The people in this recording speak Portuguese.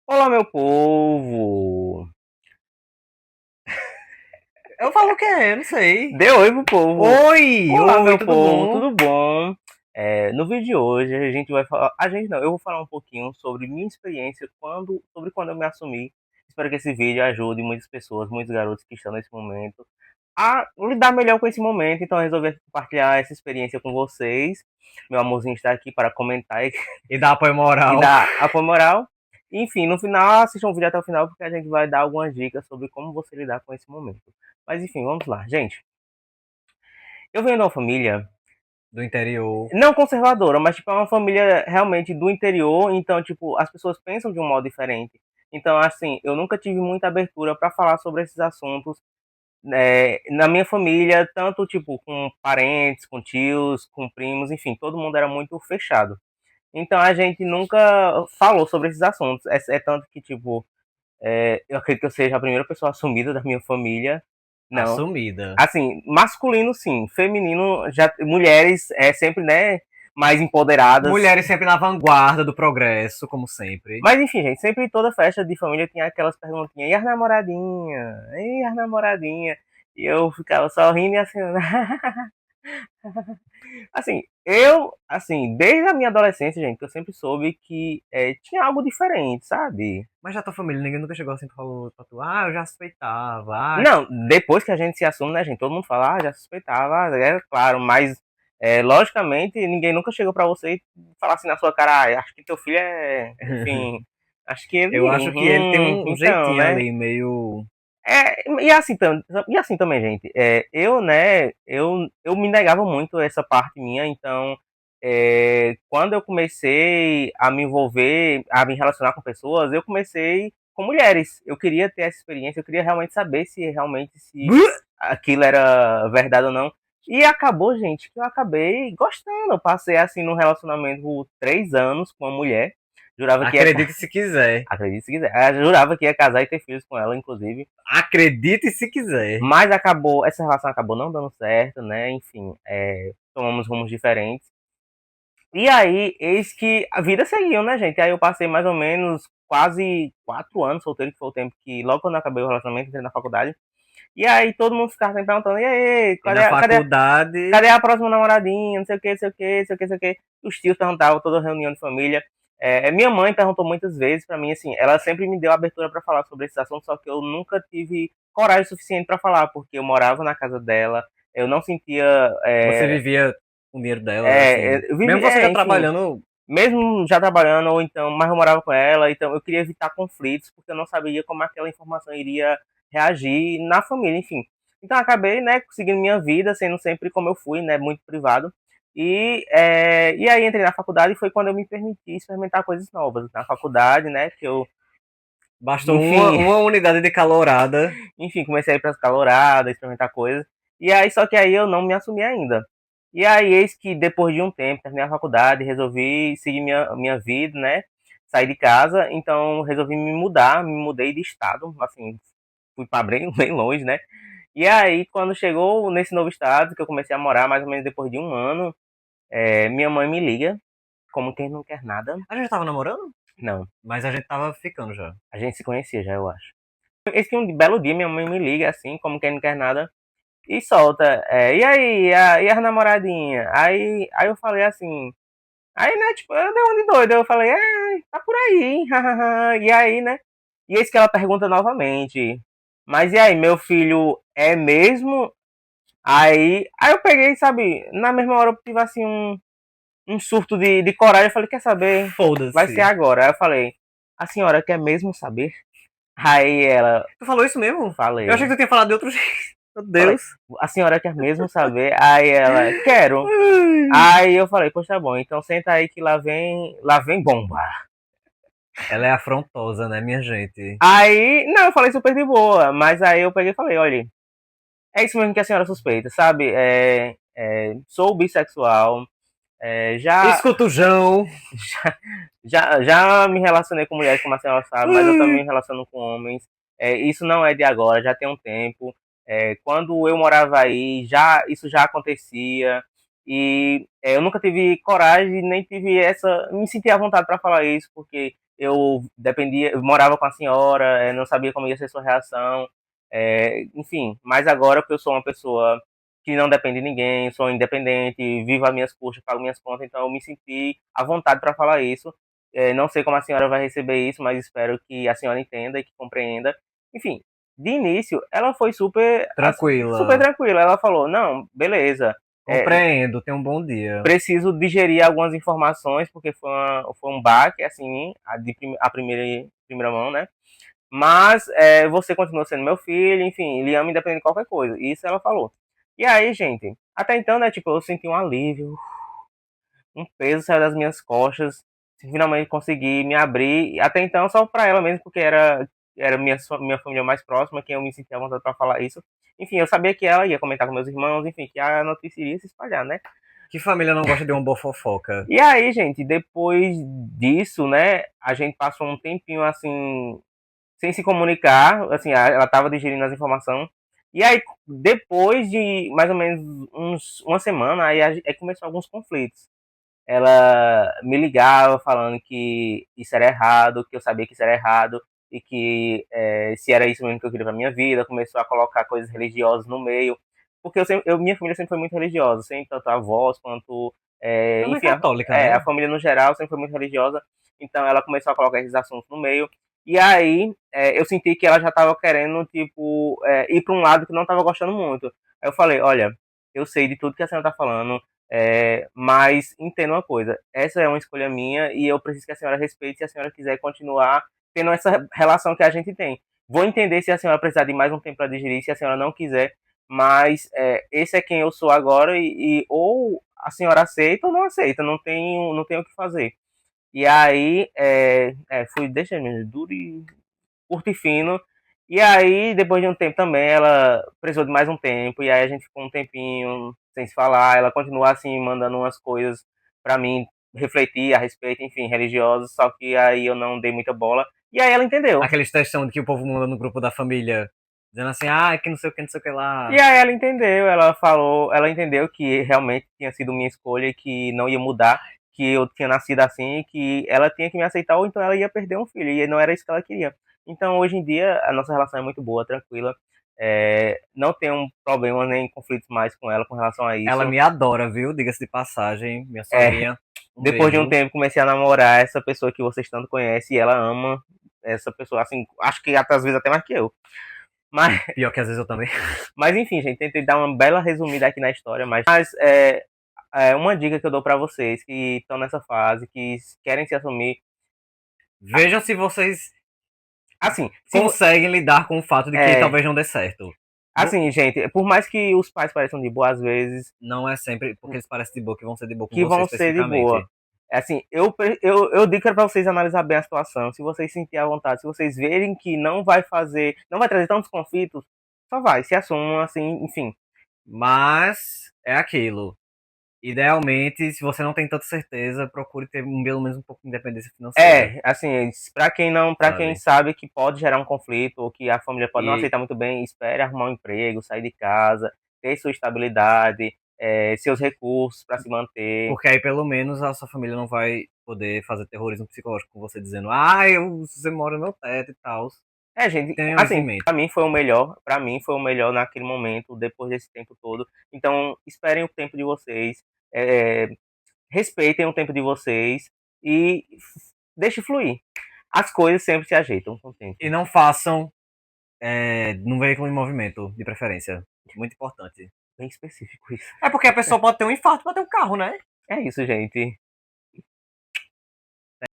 Olá, meu povo! Eu falo o quê? Não sei. Dê oi pro povo! Oi! Olá, Oi, meu tudo povo, bom? tudo bom? No vídeo de hoje a gente vai falar. A gente não, eu vou falar um pouquinho sobre minha experiência sobre quando eu me assumi. Espero que esse vídeo ajude muitas pessoas, muitos garotos que estão nesse momento a lidar melhor com esse momento. Então eu resolvi compartilhar essa experiência com vocês. Meu amorzinho está aqui para comentar e E dá apoio e moral. dar apoio moral. Enfim, no final, assistam o vídeo até o final, porque a gente vai dar algumas dicas sobre como você lidar com esse momento. Mas enfim, vamos lá, gente. Eu venho de uma família Do interior. não conservadora, mas tipo, é uma família realmente do interior, então, tipo, as pessoas pensam de um modo diferente. Então, assim, eu nunca tive muita abertura para falar sobre esses assuntos na minha família, tanto tipo com parentes, com tios, com primos, enfim, todo mundo era muito fechado. Então a gente nunca falou sobre esses assuntos. É tanto que, tipo, eu acredito que eu seja a primeira pessoa assumida da minha família. Não. Assumida. Assim, masculino sim, feminino, já mulheres sempre, né, mais empoderadas. Mulheres sempre na vanguarda do progresso, como sempre. Mas enfim, gente, sempre em toda festa de família tinha aquelas perguntinhas, e as namoradinhas? E as namoradinhas? E eu ficava só rindo e assim, assim, desde a minha adolescência, gente, eu sempre soube que tinha algo diferente, sabe? Mas já tua família, ninguém nunca chegou assim e falou pra tu, eu já suspeitava. Não, depois que a gente se assume, né, gente? Todo mundo fala, já suspeitava, é claro, mas logicamente ninguém nunca chegou pra você e falar assim na sua cara, acho que teu filho enfim, acho que Eu ele, acho que ele tem um então, jeitinho né? ali, meio. E assim também, gente, eu, né, eu me negava muito a essa parte minha, então, quando eu comecei a me envolver, a me relacionar com pessoas, eu comecei com mulheres. Eu queria ter essa experiência, eu queria realmente saber se aquilo era verdade ou não. E acabou, gente, que eu acabei gostando. Eu passei, assim, num relacionamento por 3 anos com uma mulher. Jurava que ia. Acredite se quiser. Acredite se quiser. Eu jurava que ia casar e ter filhos com ela, inclusive. Acredite se quiser. Mas acabou, essa relação acabou não dando certo, né? Enfim, tomamos rumos diferentes. E aí, eis que a vida seguiu, né, gente? Aí eu passei mais ou menos quase 4 anos solteiro, que foi o tempo que, logo quando eu acabei o relacionamento, entrei na faculdade. E aí todo mundo ficava sempre perguntando, e aí, E cadê, na cadê, faculdade. cadê a próxima namoradinha? Não sei o que, não sei o que, não sei o que, não sei o que. Os tios perguntavam, toda reunião de família. Minha mãe perguntou muitas vezes pra mim, assim, ela sempre me deu abertura pra falar sobre esses assuntos, só que eu nunca tive coragem suficiente pra falar, porque eu morava na casa dela, eu não sentia. Você vivia com o dinheiro dela, assim. Eu Mesmo vivi, você já enfim, trabalhando. mesmo já trabalhando, ou então, mas eu morava com ela, então eu queria evitar conflitos, porque eu não sabia como aquela informação iria reagir na família, enfim. Então acabei, né, seguindo minha vida, sendo sempre como eu fui, né, muito privado. E aí entrei na faculdade e foi quando eu me permiti experimentar coisas novas. Na faculdade, né, que eu, Bastou uma, enfim, uma unidade de calorada. enfim, comecei a ir para as caloradas, experimentar coisas. E aí, só que aí eu não me assumi ainda. E aí, eis que depois de um tempo, terminei a faculdade, resolvi seguir minha vida, né? Sair de casa, então resolvi me mudar, me mudei de estado, assim, fui para bem, bem longe, né? E aí, quando chegou nesse novo estado, que eu comecei a morar, mais ou menos depois de um ano, minha mãe me liga, como quem não quer nada. A gente tava namorando? Não, Mas a gente tava ficando já. a gente se conhecia já, eu acho. Esse um belo dia, minha mãe me liga, assim, como quem não quer nada, e solta. E aí, e as namoradinhas? Aí eu falei assim. Aí, né, tipo, eu dei uma de doido. Eu falei, tá por aí. E aí, né? E eis que ela pergunta novamente. Mas e aí, meu filho é mesmo? Aí eu peguei, sabe, na mesma hora eu tive assim um surto de coragem. Eu falei, quer saber? Vai ser Foda-se. agora. Aí eu falei, a senhora quer mesmo saber? Aí ela, Tu falou isso mesmo? Eu achei falei, que tu tinha falado de outro jeito. Meu falei, Deus. a senhora quer mesmo saber? Aí ela, quero. Ai. Aí eu falei, pois tá bom, então senta aí que lá vem bomba. Ela é afrontosa, né, minha gente? Aí, não, eu falei super de boa, mas aí eu peguei e falei, olha, é isso mesmo que a senhora suspeita, sabe? Sou bissexual, já, Escuta o João. já me relacionei com mulheres, como a senhora sabe, mas eu também me relaciono com homens. Isso não é de agora, já tem um tempo. Quando eu morava aí, isso já acontecia. E eu nunca tive coragem, nem tive me senti à vontade para falar isso, porque eu dependia, eu morava com a senhora, não sabia como ia ser sua reação, enfim. Mas agora que eu sou uma pessoa que não depende de ninguém, sou independente, vivo as minhas custas, pago minhas contas, então eu me senti à vontade para falar isso. Não sei como a senhora vai receber isso, mas espero que a senhora entenda e que compreenda. Enfim, de início, ela foi super Tranquila. tranquila. Ela falou: não, beleza, é, Compreendo, tenha um bom dia. preciso digerir algumas informações, porque foi um baque, assim, a primeira mão, né? Mas você continua sendo meu filho, enfim, ele ama independente de qualquer coisa. Isso ela falou. E aí, gente, até então, né, tipo, eu senti um alívio, um peso saiu das minhas costas, finalmente consegui me abrir, até então só pra ela mesmo, porque era minha família mais próxima, quem eu me sentia à vontade pra falar isso. Enfim, eu sabia que ela ia comentar com meus irmãos, enfim, que a notícia iria se espalhar, né? Que família não gosta de uma boa fofoca? E aí, gente, depois disso, né, a gente passou um tempinho assim, sem se comunicar, assim, ela tava digerindo as informações. E aí, depois de mais ou menos uma semana, aí começou alguns conflitos. Ela me ligava falando que isso era errado, que eu sabia que isso era errado, e que se era isso mesmo que eu queria pra minha vida, começou a colocar coisas religiosas no meio. Porque minha família sempre foi muito religiosa, sempre tanto avós quanto, Ela é enfim, católica, a né? família no geral sempre foi muito religiosa. Então ela começou a colocar esses assuntos no meio. E aí eu senti que ela já estava querendo, tipo, ir para um lado que não estava gostando muito. Aí eu falei, olha, eu sei de tudo que a senhora está falando, mas entenda uma coisa, essa é uma escolha minha e eu preciso que a senhora respeite se a senhora quiser continuar tendo essa relação que a gente tem. Vou entender se a senhora precisar de mais um tempo para digerir, se a senhora não quiser, mas esse é quem eu sou agora e ou a senhora aceita ou não aceita, não tenho o que fazer. E aí fui deixando duro e curto e fino. E aí, depois de um tempo também, ela precisou de mais um tempo. E aí a gente ficou um tempinho sem se falar. Ela continuou assim, mandando umas coisas pra mim refletir a respeito, enfim, religiosas. Só que aí eu não dei muita bola. E aí ela entendeu. Aqueles textão de que o povo manda no grupo da família, dizendo assim, ah, que não sei o que, não sei o que E lá. aí ela entendeu. Ela falou, ela entendeu que realmente tinha sido minha escolha e que não ia mudar. Que eu tinha nascido assim, que ela tinha que me aceitar, ou então ela ia perder um filho. E não era isso que ela queria. Então, hoje em dia, a nossa relação é muito boa, tranquila. Não tenho problemas nem conflitos mais com ela com relação a Ela isso. me adora, viu? Diga-se de passagem, minha É, sogrinha. Um depois de um beijo. tempo, comecei a namorar essa pessoa que vocês tanto conhecem e ela ama essa pessoa, assim, acho que às vezes até mais que eu. Mas, Pior que às vezes eu também. mas enfim, gente, tentei dar uma bela resumida aqui na história, mas uma dica que eu dou pra vocês que estão nessa fase, que querem se assumir, Vejam se vocês assim, conseguem lidar com o fato de que é, talvez não dê certo. assim, gente, por mais que os pais pareçam de boa às vezes, Não é sempre porque eles parecem de boa que vão ser de boa com que você vão ser de boa. especificamente. Assim, eu digo que é pra vocês analisar bem a situação. Se vocês sentirem à vontade, se vocês verem que não vai trazer tantos conflitos, só vai, se assumam, assim, enfim. Mas é aquilo. Idealmente, se você não tem tanta certeza, procure ter pelo menos um pouco de independência financeira, Assim, pra quem sabe? sabe que pode gerar um conflito, ou que a família pode não E aceitar muito bem, espere arrumar um emprego, sair de casa, ter sua estabilidade, seus recursos para se manter. porque aí pelo menos a sua família não vai poder fazer terrorismo psicológico com você dizendo, você mora no meu teto e tal. Gente, Tenham isso em assim, mente. para mim foi o melhor naquele momento, depois desse tempo todo. Então, esperem o tempo de vocês, é, respeitem o tempo de vocês e deixe fluir. As coisas sempre se ajeitam com o E tempo. não façam num veículo em movimento, de preferência. Muito importante. Bem específico isso. É porque a pessoa pode ter um infarto, pode ter um carro, né? É isso, gente.